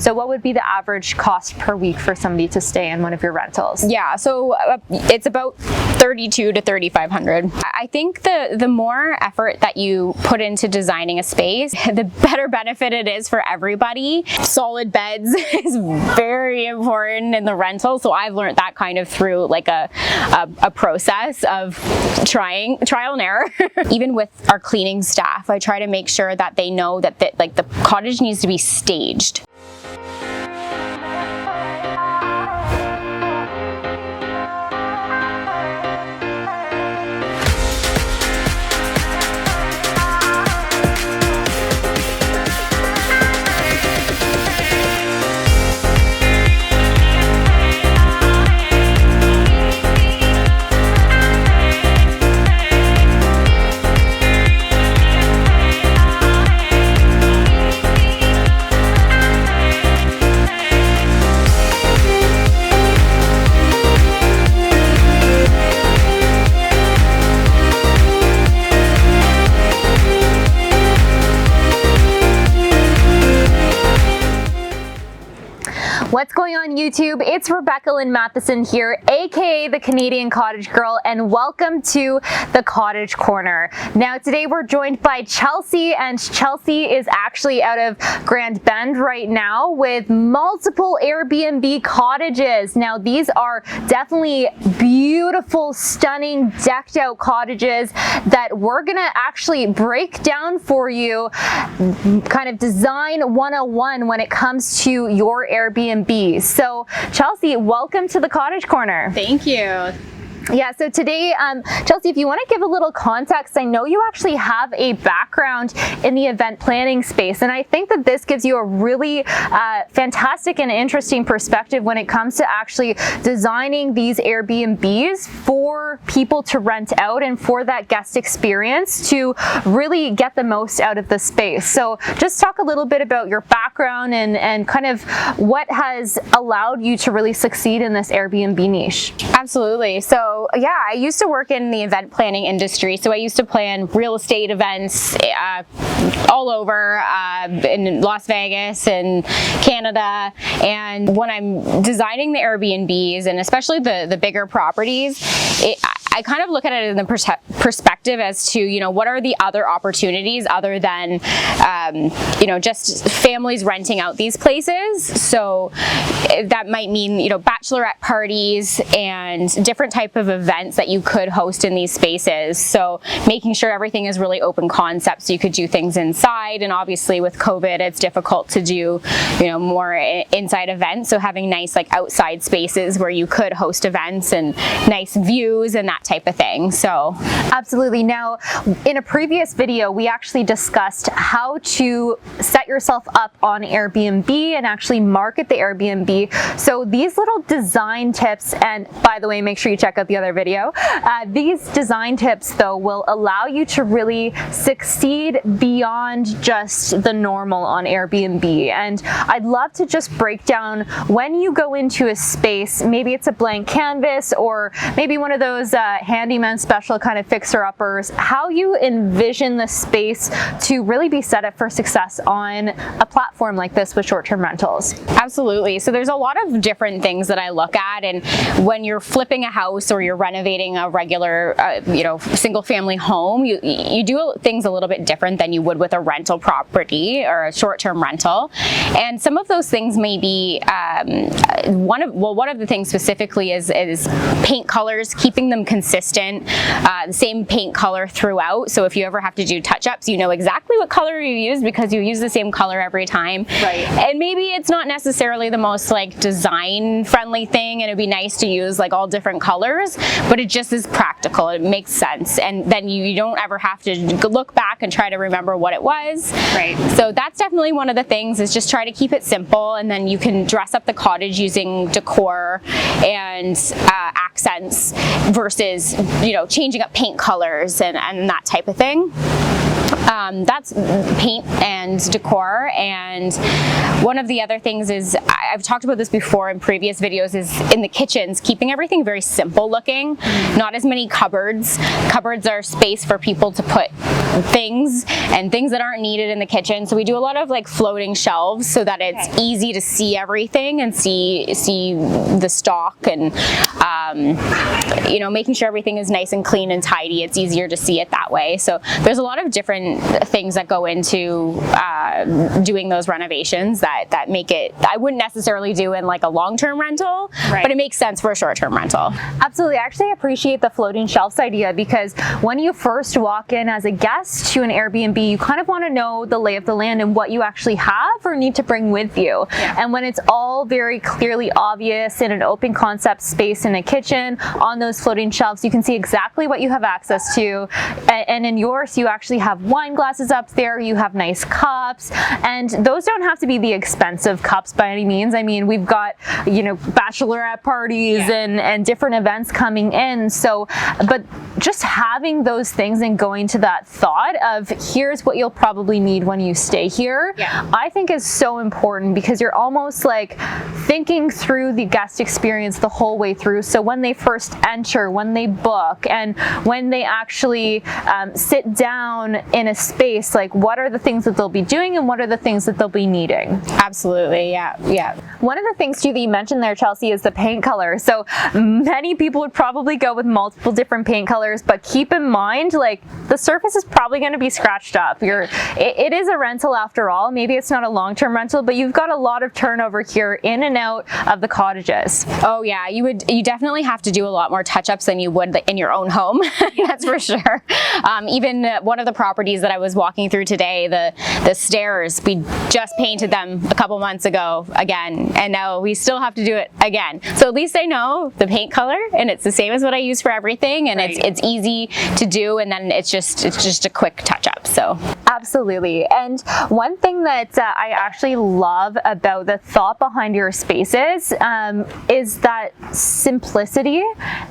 So what would be the average cost per week for somebody to stay in one of your rentals? Yeah, so it's about $3,200 to $3,500. I think the more effort that you put into designing a space, the better benefit it is for everybody. Solid beds is very important in the rental, so I've learned that kind of through like a process of trial and error. Even with our cleaning staff, I try to make sure that they know that like the cottage needs to be staged. What's going on YouTube? It's Lynn Matheson here, aka the Canadian Cottage Girl, and welcome to the Cottage Corner. Now today we're joined by Chelsea, and Chelsea is actually out of Grand Bend right now with multiple Airbnb cottages. Now these are definitely beautiful, stunning, decked out cottages that we're gonna actually break down for you, kind of design 101 when it comes to your Airbnb. So Chelsea, welcome to the Cottage Corner. Thank you. Yeah, so today, Chelsea, if you want to give a little context, I know you actually have a background in the event planning space, and I think that this gives you a really fantastic and interesting perspective when it comes to actually designing these Airbnbs for people to rent out and for that guest experience to really get the most out of the space. So just talk a little bit about your background and kind of what has allowed you to really succeed in this Airbnb niche. Absolutely. So yeah, I used to work in the event planning industry. So I used to plan real estate events all over in Las Vegas and Canada. And when I'm designing the Airbnbs, and especially the bigger properties, I kind of look at it in the perspective as to, you know, what are the other opportunities other than, you know, just families renting out these places. So that might mean, you know, bachelorette parties and different type of events that you could host in these spaces. So making sure everything is really open concept, so you could do things inside. And obviously with COVID, it's difficult to do, you know, more inside events. So having nice like outside spaces where you could host events and nice views and that type of thing. So absolutely. Now, in a previous video, we actually discussed how to set yourself up on Airbnb and actually market the Airbnb. So these little design tips, and by the way, make sure you check out the other video. These design tips though will allow you to really succeed beyond just the normal on Airbnb. And I'd love to just break down when you go into a space, maybe it's a blank canvas or maybe one of those handyman special kind of fixer-uppers, how you envision the space to really be set up for success on a platform like this with short-term rentals. Absolutely. So there's a lot of different things that I look at, and when you're flipping a house or you're renovating a regular, you know, single-family home, you do things a little bit different than you would with a rental property or a short-term rental. And some of those things may be one of the things specifically is paint colors, keeping them consistent, the same paint color throughout. So if you ever have to do touch-ups, you know exactly what color you use because you use the same color every time. Right. And maybe it's not necessarily the most like design-friendly thing, and it'd be nice to use like all different colors, but it just is practical. It makes sense, and then you don't ever have to look back and try to remember what it was. Right. So that's definitely one of the things, is just try to keep it simple, and then you can dress up the cottage using decor and accents versus, you know, changing up paint colors and that type of thing. That's paint and decor. And one of the other things is, I've talked about this before in previous videos, is in the kitchens, keeping everything very simple looking, not as many cupboards. Cupboards are space for people to put things and things that aren't needed in the kitchen. So we do a lot of like floating shelves so that it's easy to see everything and see the stock, and you know, making sure everything is nice and clean and tidy. It's easier to see it that way. So there's a lot of different things that go into doing those renovations that make it, I wouldn't necessarily do in like a long-term rental, but it makes sense for a short-term rental. Absolutely. I actually appreciate the floating shelves idea, because when you first walk in as a guest to an Airbnb, you kind of want to know the lay of the land and what you actually have or need to bring with you. And when it's all very clearly obvious in an open concept space in a kitchen on those floating shelves, you can see exactly what you have access to. And in yours, you actually have wine glasses up there, you have nice cups, and those don't have to be the expensive cups by any means. I mean, we've got, you know, bachelorette parties and different events coming in. So, but just having those things and going to that thought of here's what you'll probably need when you stay here, I think is so important, because you're almost like thinking through the guest experience the whole way through. So when they first enter, when they book, and when they actually sit down in a space, like what are the things that they'll be doing and what are the things that they'll be needing? Absolutely, yeah. One of the things too that you mentioned there, Chelsea, is the paint color. So many people would probably go with multiple different paint colors, but keep in mind, like, the surface is probably going to be scratched up. It is a rental after all. Maybe it's not a long-term rental, but you've got a lot of turnover here in and out of the cottages. Oh yeah, you definitely have to do a lot more touch-ups than you would in your own home. That's for sure. Even one of the properties that I was walking through today, the stairs, we just painted them a couple months ago again, and now we still have to do it again. So at least I know the paint color, and it's the same as what I use for everything, and it's easy to do, and then it's just a quick touch-up. So absolutely. And one thing that I actually love about the thought behind your spaces is that simplicity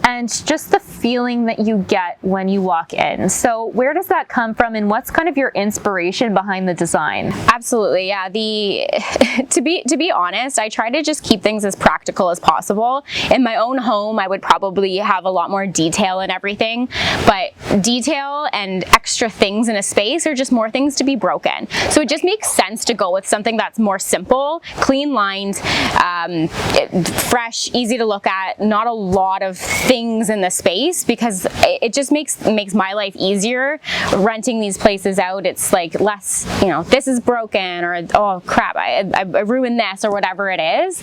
and just the feeling that you get when you walk in. So where does that come from, and what's kind of your inspiration behind the design? Absolutely, yeah. To be honest, I try to just keep things as practical as possible. In my own home, I would probably have a lot more detail and everything, but detail and extra things in a space are just more things to be broken. So it just makes sense to go with something that's more simple, clean lined, fresh, easy to look at, not a lot of things in the space, because it just makes my life easier renting these places out. It's like less, you know, this is broken, or oh crap, I ruined this, or whatever it is.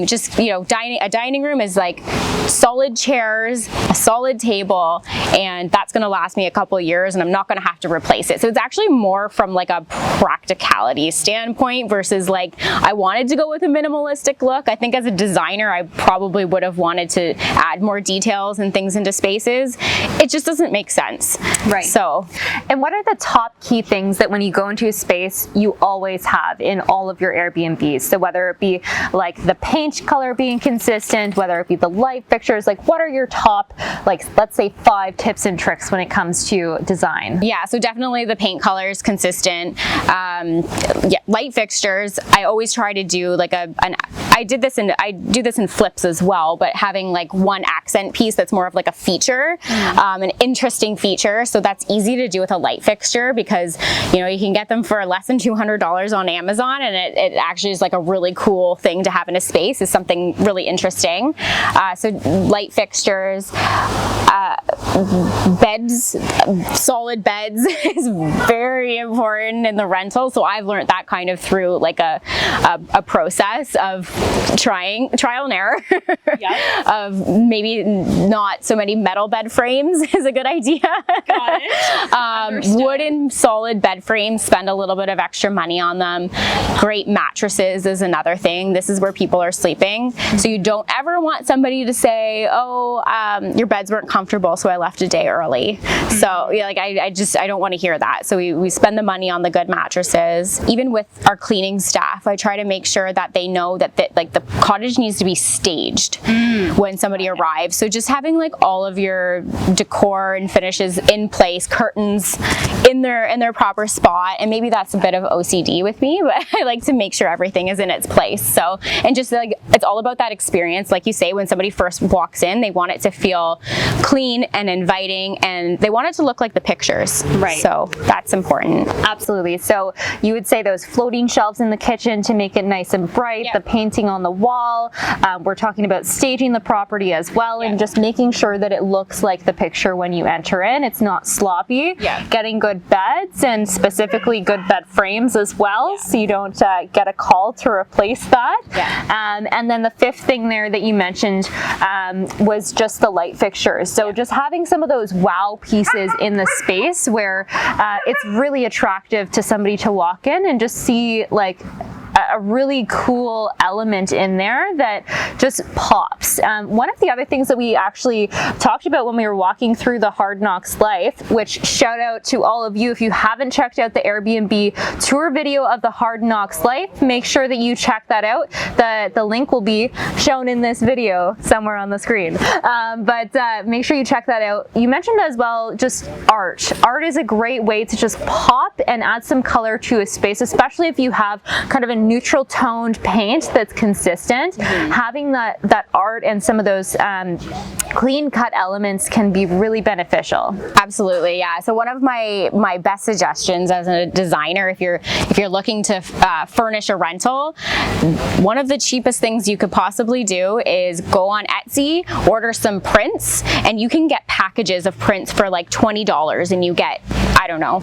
Just, you know, a dining room is like solid chairs, a solid table, and that's going to last me a couple of years, and I'm not going to have to replace it. So it's actually more from like a practicality standpoint versus like I wanted to go with a minimalistic look. I think as a designer, I probably would have wanted to add more details and things into spaces. It just doesn't make sense. Right. So, and what are the top key things that when you go into a space, you always have in all of your Airbnbs? So whether it be like the paint color being consistent, whether it be the light fixtures, like what are your top, like let's say 5 tips and tricks when it comes to design? Yeah, so definitely the paint color is consistent. Yeah, light fixtures, I always try to do like I do this in flips as well, but having like one accent piece that's more of like a feature, an interesting feature. So that's easy to do with a light fixture, because you know you can get them for less than $200 on Amazon, and it actually is like a really cool thing to have in a space, is something really interesting. So light fixtures, beds, solid beds is very important in the rental. So I've learned that kind of through like a process of trial and error. Of maybe not so many metal bed frames is a good idea. Got it. Wooden solid bed frames, spend a little bit of extra money on them. Great mattresses is another thing. This is where people are sleeping. So you don't ever want somebody to say, oh, your beds weren't comfortable, so so I left a day early. So yeah, like I don't want to hear that. So we spend the money on the good mattresses. Even with our cleaning staff, I try to make sure that they know that like the cottage needs to be staged when somebody arrives. So just having like all of your decor and finishes in place, curtains in their proper spot, and maybe that's a bit of OCD with me, but I like to make sure everything is in its place. So, and just like, it's all about that experience. Like you say, when somebody first walks in, they want it to feel clean and inviting, and they want it to look like the pictures. Right. So that's important. Absolutely. So you would say those floating shelves in the kitchen to make it nice and bright, the painting on the wall. We're talking about staging the property as well, and just making sure that it looks like the picture when you enter in. It's not sloppy. Getting good beds, and specifically good bed frames as well, so you don't get a call to replace that. And then the fifth thing there that you mentioned was just the light fixtures. So just having some of those wow pieces in the space where it's really attractive to somebody to walk in and just see like a really cool element in there that just pops. One of the other things that we actually talked about when we were walking through the Hard Knocks Life, which shout out to all of you, if you haven't checked out the Airbnb tour video of the Hard Knocks Life, make sure that you check that out. The link will be shown in this video somewhere on the screen. But make sure you check that out. You mentioned as well just art. Art is a great way to just pop and add some color to a space, especially if you have kind of a neutral toned paint that's consistent. Having that art and some of those clean cut elements can be really beneficial. Absolutely, yeah. So one of my best suggestions as a designer, if you're looking to furnish a rental, one of the cheapest things you could possibly do is go on Etsy, order some prints, and you can get packages of prints for like $20, and you get, I don't know,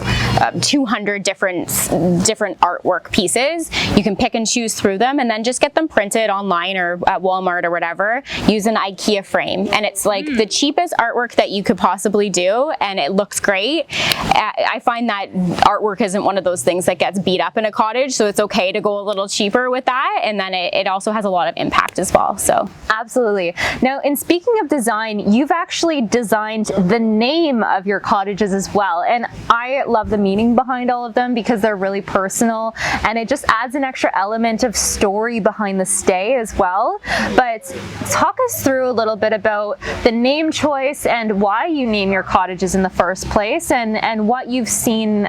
200 different artwork pieces. You can pick and choose through them, and then just get them printed online or at Walmart or whatever. Use an IKEA frame, and it's like the cheapest artwork that you could possibly do, and it looks great. I find that artwork isn't one of those things that gets beat up in a cottage, so it's okay to go a little cheaper with that, and then it also has a lot of impact as well. So absolutely. Now, in speaking of design, you've actually designed the name of your cottages as well, and I love the meaning behind all of them because they're really personal, and it just adds an extra element of story behind the stay as well. But talk us through a little bit about the name choice and why you name your cottages in the first place, and what you've seen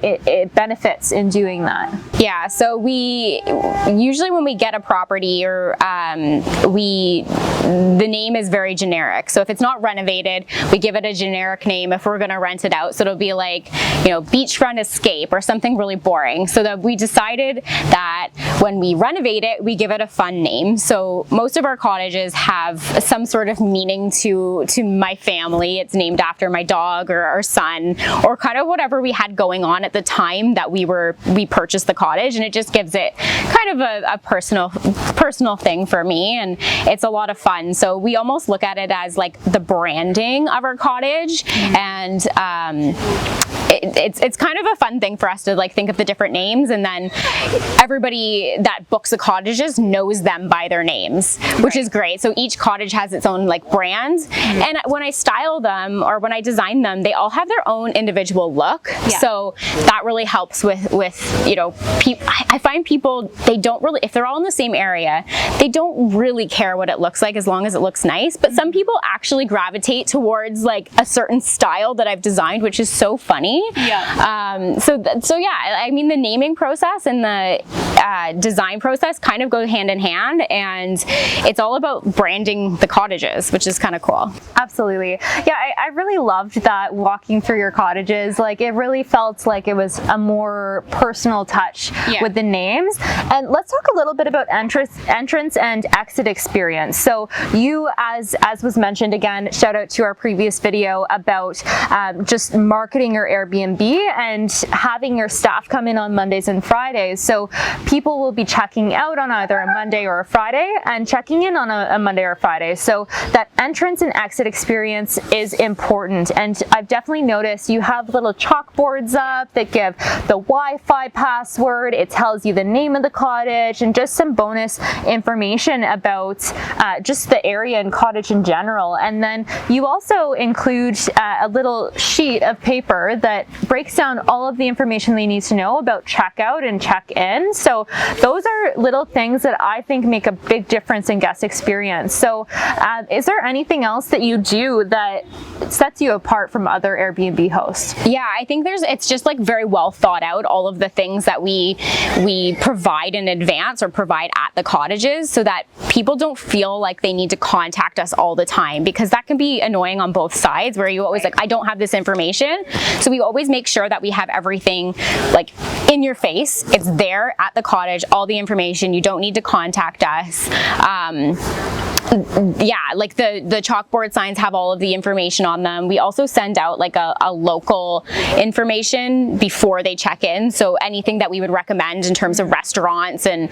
it benefits in doing that. Yeah, so we usually, when we get a property, or the name is very generic. So if it's not renovated, we give it a generic name if we're going to rent it out. So it'll be like, you know, Beachfront Escape or something really boring. So that we decided that when we renovate it, we give it a fun name. So most of our cottages have some sort of meaning to my family. It's named after my dog or our son, or kind of whatever we had going on at the time that we purchased the cottage, and it just gives it kind of a personal thing for me, and it's a lot of fun. So we almost look at it as like the branding of our cottage, and it's kind of a fun thing for us to like think of the different names, and then everybody that books the cottages knows them by their names, which is great. So each cottage has its own like brand, and when I style them or when I design them, they all have their own individual look. So that really helps with you know, I find people, they don't really, if they're all in the same area, they don't really care what it looks like as long as it looks nice. But some people actually gravitate towards like a certain style that I've designed, which is so funny. So yeah, I mean, the naming process and the design process kind of go hand in hand, and it's all about branding the cottages, which is kind of cool. Absolutely. Yeah, I really loved that walking through your cottages. Like, it really felt like it was a more personal touch with the names. And let's talk a little bit about entrance and exit experience. So you, as was mentioned, again, shout out to our previous video about just marketing your Airbnb Airbnb and having your staff come in on Mondays and Fridays. So people will be checking out on either a Monday or a Friday and checking in on a Monday or Friday. So that entrance and exit experience is important. And I've definitely noticed you have little chalkboards up that give the Wi-Fi password. It tells you the name of the cottage and just some bonus information about just the area and cottage in general. And then you also include a little sheet of paper that breaks down all of the information they need to know about checkout and check-in. So those are little things that I think make a big difference in guest experience. So is there anything else that you do that sets you apart from other Airbnb hosts? Yeah, I think it's just like very well thought out, all of the things that we provide in advance or provide at the cottages, so that people don't feel like they need to contact us all the time, because that can be annoying on both sides, where you always like, I don't have this information. So we always make sure that we have everything like in your face. It's there at the cottage, all the information. You don't need to contact us. Yeah, like the chalkboard signs have all of the information on them. We also send out like a local information before they check in. So anything that we would recommend in terms of restaurants and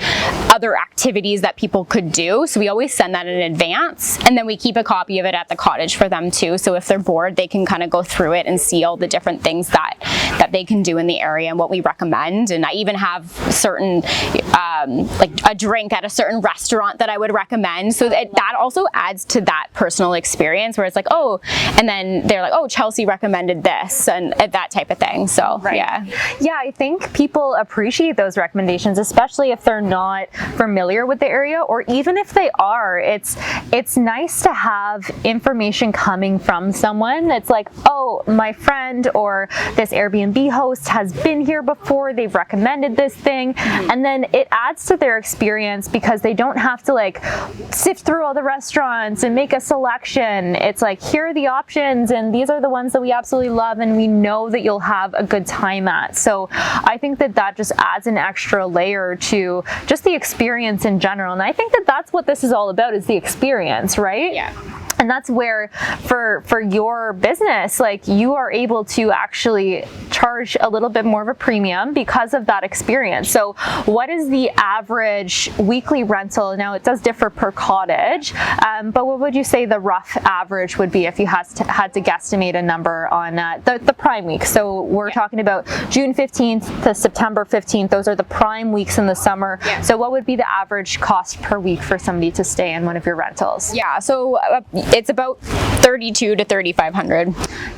other activities that people could do. So we always send that in advance. And then we keep a copy of it at the cottage for them too. So if they're bored, they can kind of go through it and see all the different things that they can do in the area and what we recommend. And I even have certain, like a drink at a certain restaurant that I would recommend. So that also adds to that personal experience, where it's like, oh, and then they're like, oh, Chelsea recommended this, and that type of thing. So yeah, I think people appreciate those recommendations, especially if they're not familiar with the area, or even if they are. It's nice to have information coming from someone that's like, oh, my friend or this Airbnb host has been here before, they've recommended this thing, and then it adds to their experience, because they don't have to like sift through all the restaurants and make a selection. It's like, here are the options, and these are the ones that we absolutely love and we know that you'll have a good time at. So I think that just adds an extra layer to just the experience in general. And I think that's what this is all about, is the experience, right? Yeah. And that's where for your business, like, you are able to actually charge a little bit more of a premium because of that experience. So what is the average weekly rental? Now, it does differ per cottage, but what would you say the rough average would be if you had to guesstimate a number on the prime week? So we're talking about June 15th to September 15th. Those are the prime weeks in the summer. Yeah. So what would be the average cost per week for somebody to stay in one of your rentals? Yeah, so it's about $3,200 to $3,500.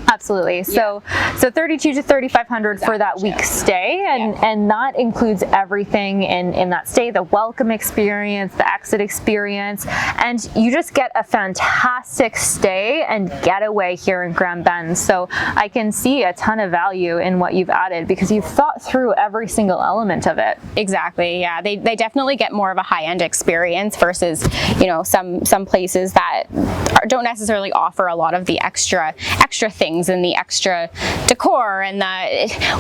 Absolutely. So $3,200 to $3,500 for that week stay, and that includes everything in that stay: the welcome experience, the exit experience, and you just get a fantastic stay and getaway here in Grand Bend. So I can see a ton of value in what you've added, because you've thought through every single element of it. Exactly. Yeah, they definitely get more of a high-end experience versus, you know, some places that don't necessarily offer a lot of the extra things and the extra decor, and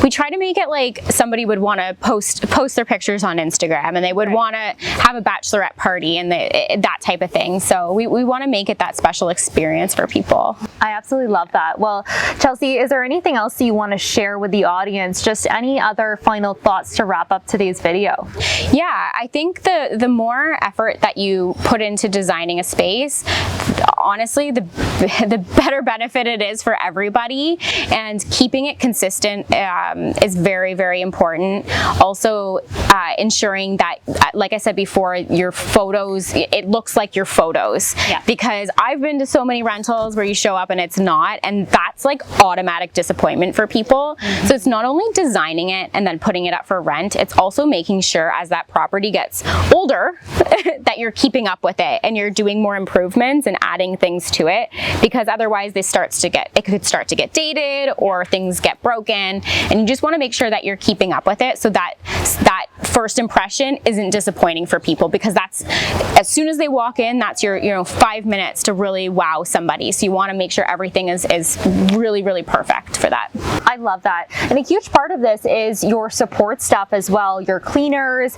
we try to make it like somebody would want to post their pictures on Instagram, and they would want to have a bachelorette party and that type of thing. So we want to make it that special experience for people. I absolutely love that. Well, Chelsea, is there anything else that you want to share with the audience? Just any other final thoughts to wrap up today's video? Yeah, I think the more effort that you put into designing a space, honestly, the better benefit it is for everybody, and keeping it consistent is very, very important. Also, ensuring that, like I said before, your photos, it looks like your photos. Yeah. Because I've been to so many rentals where you show up and it's not, and that's like automatic disappointment for people. So it's not only designing it and then putting it up for rent, it's also making sure as that property gets older that you're keeping up with it and you're doing more improvements and adding things to it, because otherwise it could start to get dated or things get broken, and you just want to make sure that you're keeping up with it, so that first impression isn't disappointing for people, because that's, as soon as they walk in, that's your 5 minutes to really wow somebody. So you want to make sure everything is really, really perfect for that. I love that. And a huge part of this is your support staff as well, your cleaners,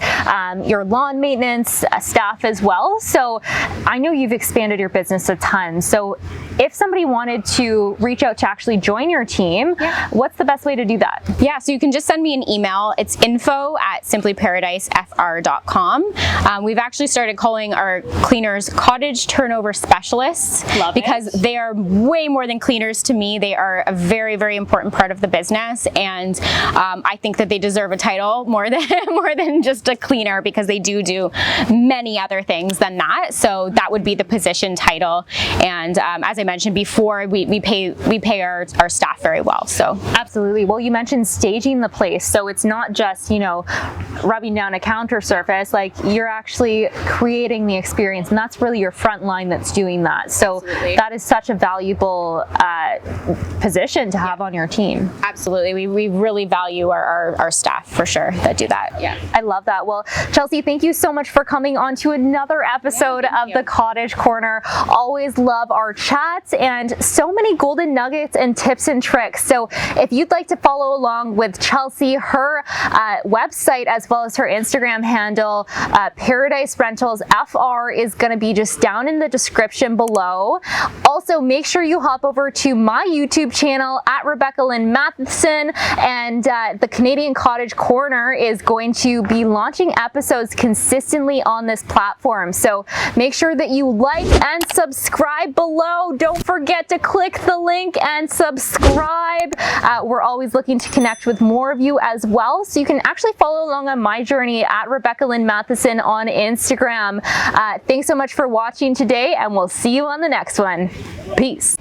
your lawn maintenance staff as well. So I know you've expanded your business a ton. So if somebody wanted to reach out to actually join your team, what's the best way to do that? Yeah, so you can just send me an email. It's info@simplyparadisefr.com. We've actually started calling our cleaners cottage turnover specialists. Love because it. they are way more than cleaners to me. They are a very, very important part of the business, and I think that they deserve a title more than just a cleaner, because they do many other things than that. So that would be the position title. And as I mentioned before, we pay our staff very well. So absolutely. Well, you mentioned staging the place, so it's not just, you know, rubbing down a counter surface. Like, you're actually creating the experience, and that's really your front line that's doing that. So absolutely. That is such a valuable position to have on your team. Absolutely. We really value our staff, for sure, that do that. Yeah. I love that. Well, Chelsea, thank you so much for coming on to another episode of the Cottage Corner. Always love our chats and so many golden nuggets and tips and tricks. So if you'd like to follow along with Chelsea, her website as well as her Instagram handle, Paradise Rentals FR, is going to be just down in the description below. Also, make sure you hop over to my YouTube channel at Rebecca Lynn Matheson, and the Canadian Cottage Corner is going to be launching episodes consistently on this platform. So make sure that you like and subscribe below. Don't forget to click the link and subscribe. We're always looking to connect with more of you as well, so you can actually follow along on my journey at Rebecca Lynn Matheson on Instagram. Thanks so much for watching today, and we'll see you on the next one. Peace.